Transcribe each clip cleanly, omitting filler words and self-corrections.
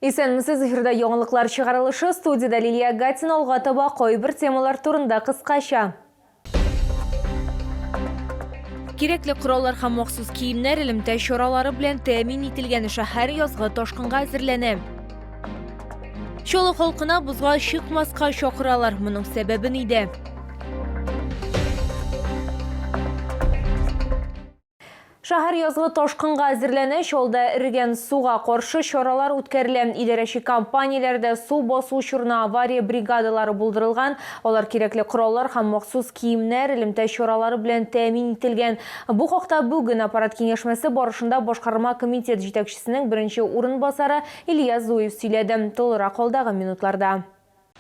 Исәнмесез, эфирда яңалыклар чыгарылышы, студияда Лилия Гатина алга таба кайбер темалар турында кыскача. Кирәкле кораллар һәм махсус киемнәр элемтә чаралары белән тәэмин ителгән шәһәр язгы ташкынга әзерләнә. Чолы халкына бузга чыкмаска чакыралар. Моның сәбәбе нидә? Шәһәр язгы ташкынга әзерләнә, шулда иргән суга каршы чаралар үткәрелә. Идарәче компанияләрдә су басу чорына авария бригадалары булдырылган. Алар кирәкле кораллар һәм махсус киемнәр элемтә чаралары белән тәэмин ителгән. Бу хакта бүген аппарат киңәшмәсе барышында башкарма комитет җитәкчесенең беренче урынбасары Илья Зуев сөйләде. Толырак алдагы минутларда.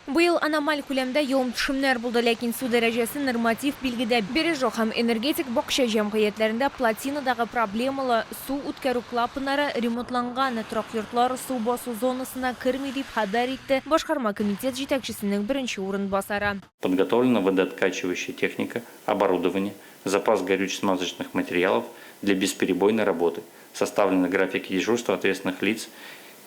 Быел аномаль күләмдә явым-төшемнәр булды, ләкин су дәрәҗәсе норматив билгедә. Бережок һәм энергетик бакча җәмгыятьләрендә плотинадагы проблемалы су үткәрү клапаннары ремонтланган. Торак йортлар су басу зонасына керми дип хәбәр итте башкарма комитет җитәкчесенең беренче урынбасары. Подготовлена водооткачивающая техника, оборудование, запас горюче-смазочных материалов для бесперебойной работы. Составлены графики дежурства ответственных лиц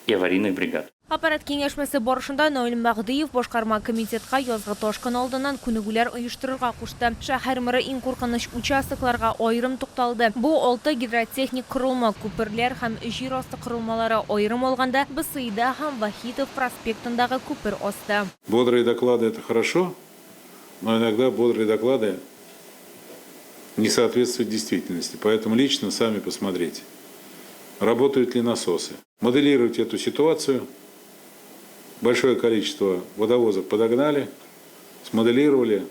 и аварийных бригад. Аппарат киңәшмәсе барышында Наил Мәгъдиев башкарма комитетка язгы ташкын алдыннан күнегүләр оештырырга кушты. Шәһәр мэры иң куркыныч участокларга аерым тукталды. Бу 6 гидротехник корылма, күперләр һәм җир асты корылмалары аерым алганда Бысыйда һәм Вахитов проспектындагы күпер асты. Бодрые доклады – это хорошо, но иногда бодрые доклады не соответствуют действительности. Поэтому лично сами посмотрите, работают ли насосы. Моделируйте эту ситуацию. Большое количество водовозов подогнали, смоделировали.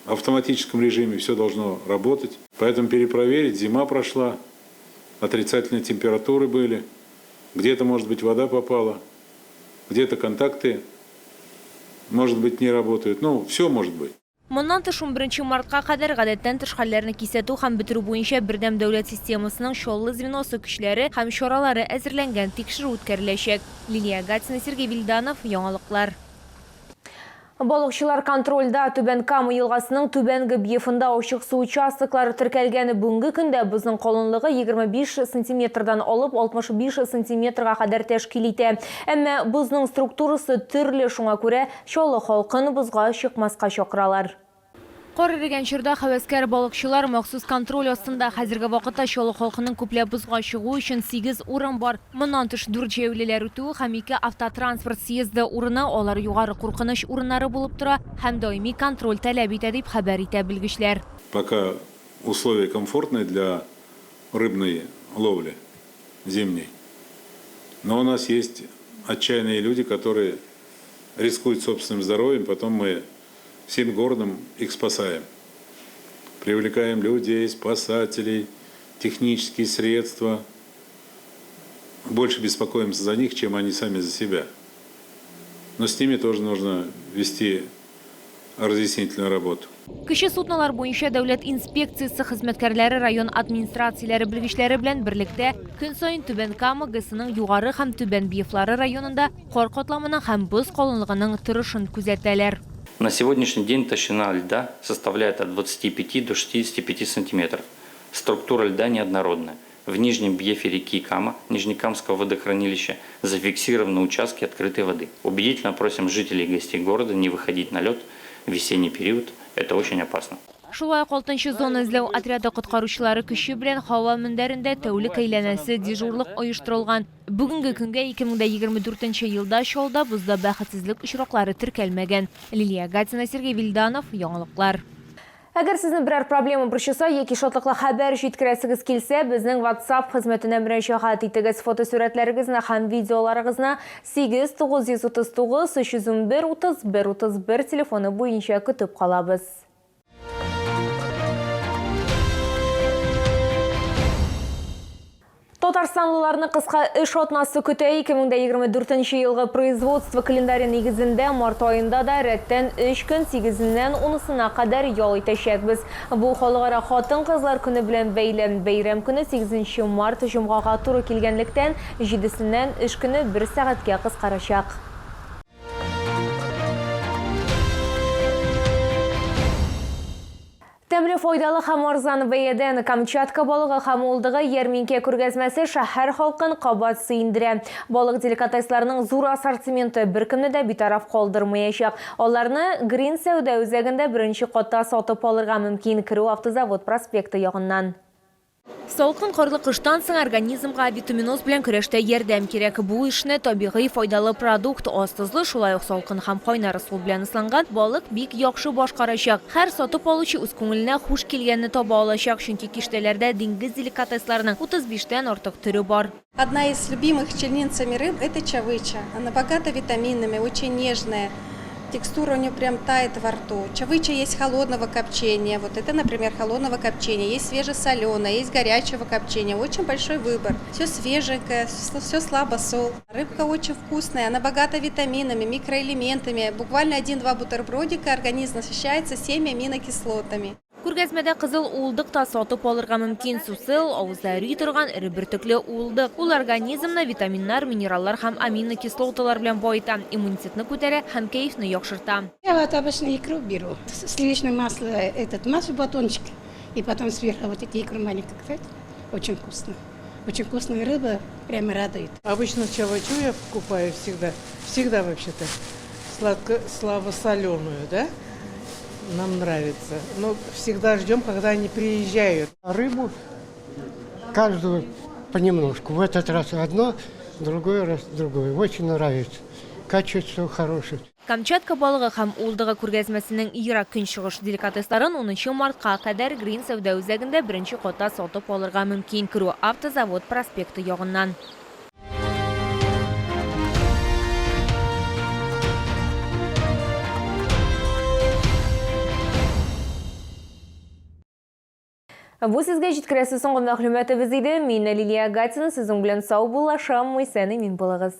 В автоматическом режиме все должно работать. Поэтому перепроверить. Зима прошла, отрицательные температуры были. Где-то, может быть, вода попала, где-то контакты, может быть, не работают. Ну, все может быть. Моннан тыш 11 мартка кадәр гадәттән тыш хәлләрне кисәтү һәм бетерү буенча бердәм дәүләт системасының чоллы звеносы көчләре һәм чаралары әзерләнгән тикшерү үткәреләчәк. Лилия Гатина, Сергей Вильданов, яңалыклар. Балыкчылар контрольда Түбән Кама елгасының түбәнге бьефында ачык су участоклары теркәлгәне бүгенге көндә безнең калынлыгы 25 сантиметрдан алып 65 сантиметрга кадәр тәшкил итә. Әмма бузның структурасы төрле, шуңа күрә чолы халкын бузга чыкмаска чакыралар. Кар эрегән чорда хәвәскәр балыкчылар махсус контроль астында. Хәзерге вакытта чолы халкының күпләп бузга чыгу өчен 8 урын бар. Моннан тыш 4 җәүлеләр үтү һәм 2 автотранспорт съезды урыны, алар югары куркыныч урыннары булып тора һәм даими контроль таләп итә дип хәбәр итә белгечләр. Пока условия комфортные для рыбной ловли зимней. Но у нас есть отчаянные люди, которые рискуют собственным здоровьем, потом мы всем городом их спасаем. Привлекаем людей, спасателей, технические средства. Больше беспокоимся за них, чем они сами за себя. Но с ними тоже нужно вести разъяснительную работу. Кече судналар буенча дәүләт инспекциясы хезмәткәрләре, район администрацияләре белгечләре белән берлектә көн саен Түбән Кама ГЭСының югары һәм Түбән Бьефлары районында кар катламының һәм боз калынлыгының торышын күзәтәләр. На сегодняшний день толщина льда составляет от 25 до 65 сантиметров. Структура льда неоднородная. В нижнем бьефе реки Кама, Нижнекамского водохранилища, зафиксированы участки открытой воды. Убедительно просим жителей и гостей города не выходить на лед в весенний период. Это очень опасно. Шулай 6-нчы зона эзләү отряды коткаручылары көче белән һава мендәрендә тәүлек әйләнәсе дежурлык оештырылган. Бүгенге көнгә 2024 елда чалда бузда бәхетсезлек очраклары теркәлмәгән. Лилия Гатина, Сергей Вильданов, яңалыклар. Әгәр сезнең берәр проблема борчыса яки шатлыклы хәбәр җиткерәсегез килсә, безнең WhatsApp хезмәтенә мөрәҗәгать итегез. Фотосурәтләрегезне һәм видеоларыгызны 8939 311 31 телефоны буенча көтеп калабыз. Татарстанлыларны кыска эш атнасы көтә. 2024 елгы производство календаре нигезендә март аенда да рәттән 3 көн 8-ннән 10-сына кадәр ял итәчәкбез. Бу халыкара хатын-кызлар көне белән бәйләм. Бәйрәм көне 8 март җомгага туры килгәнлектән 7-сеннән эш көне 1 сәгатькә кыскарачак. Тәмле файдалы һәм арзан бәядән Камчатка балыгы һәм улдыгы ярминке күргәзмәсе шәһәр халкын кабат сөендерә. Балык деликатесларының зур ассортименты беркемне дә битараф калдырмаячак. Аларны Green сәүдә үзәгендә беренче катта сатып алырга мөмкин. Киру автозавод проспекты ягыннан. Салкын карлы кыштан соң организмга витаминоз белән көрәштә ярдәм кирәк. Бу эшне табигый файдалы продукт астызлы, шулай ук салкын һәм кайнар су белән ысланган балык бик яхшы башкарачак. Һәр сатып алучы үз күңеленә хуш килгәнне таба алачак, чөнки киштәләрдә диңгез деликатесларының 35-тән артык түре бар. Одна из любимых чернинцами рыб – это чавыча. Она богата витаминами, очень нежная. Текстура у нее прям тает во рту. Чавыча есть холодного копчения. Вот это, например, холодного копчения. Есть свежесоленое, есть горячего копчения. Очень большой выбор. Все свеженькое, все слабосол. Рыбка очень вкусная, она богата витаминами, микроэлементами. Буквально 1-2 бутербродика организм насыщается всеми аминокислотами. Күргәзмәдә кызыл улдык та сатып алырга мөмкин. Сусыл, авызда ри торган ире бөртекле улдык. Ул организмны витаминнар, минераллар һәм аминокислоталар белән байыта, иммунитетны күтәрә һәм кәефне яхшырта. Я вот обычно икру беру. Сливочное масло, масло батончик. И потом сверху вот эти икру маленькие. Очень вкусно. Очень вкусная рыба, прямо радует. Обычно чавачу я покупаю всегда. Всегда вообще-то. Слабосоленую, да? Нам нравится. Но всегда ждем, когда они приезжают. Рыбу каждую понемножку. В этот раз одно, другой раз другое. Очень нравится. Качество хорошее. Камчатка балыгы һәм улдыгы күргәзмәсенең Ирак көнчыгыш деликатесларын 10 мартка кадәр Green сәүдә үзәгендә беренче катта сатып алырга мөмкин. Киру автозавод проспекты ягыннан. Бу сезгә җиткерәсе соңгы мәгълүматыбыз иде. Мин Лилия Гатина, сезнең белән сау булашам, исән-имин булыгыз.